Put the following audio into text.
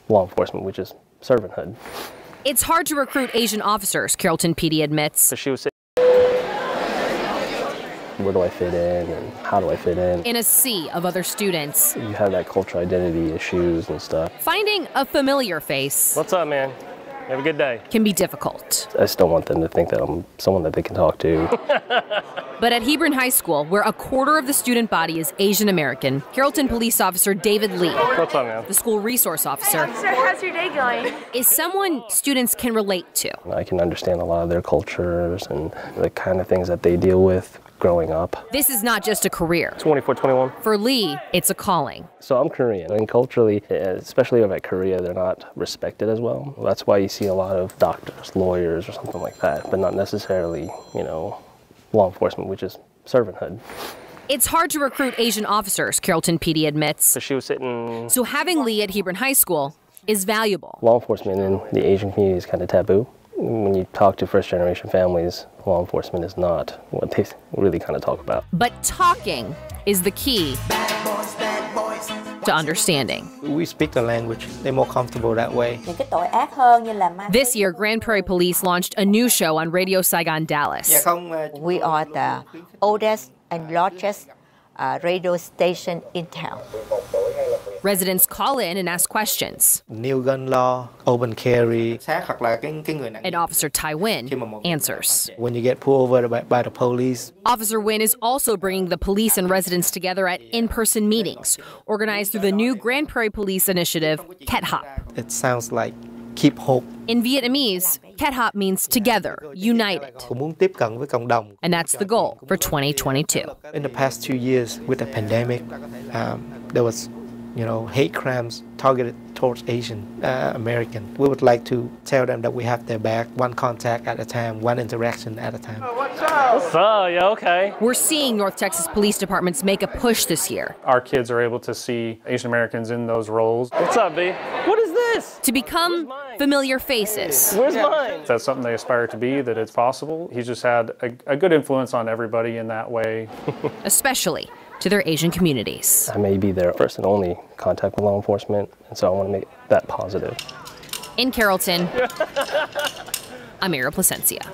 law enforcement, which is servanthood. It's hard to recruit Asian officers, Carrollton PD admits. So she was saying, where do I fit in and how do I fit in a sea of other students. You have that cultural identity issues and stuff. Finding a familiar face. What's up, man? Have a good day. Can be difficult. I just don't want them to think that I'm someone that they can talk to. But at Hebron High School, where a quarter of the student body is Asian American, Carrollton Police Officer David Lee, What's up, man? the school resource officer, How's your day going? is someone students can relate to. I can understand a lot of their cultures and the kind of things that they deal with growing up. This is not just a career. 24, 21. For Lee, it's a calling. So I'm Korean, and culturally, especially over at Korea, they're not respected as well. That's why you see a lot of doctors, lawyers, or something like that, but not necessarily, law enforcement, which is servanthood. It's hard to recruit Asian officers, Carrollton PD admits. So she was sitting... So having Lee at Hebron High School is valuable. Law enforcement in the Asian community is kind of taboo. When you talk to first-generation families, law enforcement is not what they really kind of talk about. But talking is the key to understanding. We speak the language. They're more comfortable that way. This year, Grand Prairie Police launched a new show on Radio Saigon Dallas. We are the oldest and largest radio station in town. Residents call in and ask questions. New gun law, open carry. And Officer Tai Win answers. When you get pulled over by the police. Officer Win is also bringing the police and residents together at in-person meetings, organized through the new Grand Prairie Police initiative, Kธ์Ho'T. It sounds like keep hope. In Vietnamese, Kธ์Ho'T means together, united. And that's the goal for 2022. In the past 2 years with the pandemic, there was hate crimes targeted towards Asian American. We would like to tell them that we have their back, one contact at a time, one interaction at a time. What's up? Yeah, okay. We're seeing North Texas police departments make a push this year. Our kids are able to see Asian Americans in those roles. What's up, B? What is this? To become familiar faces. Where's mine? That's something they aspire to be, that it's possible. He's just had a good influence on everybody in that way. Especially to their Asian communities. I may be their first and only contact with law enforcement, and so I want to make that positive. In Carrollton, I'm Ira Placencia.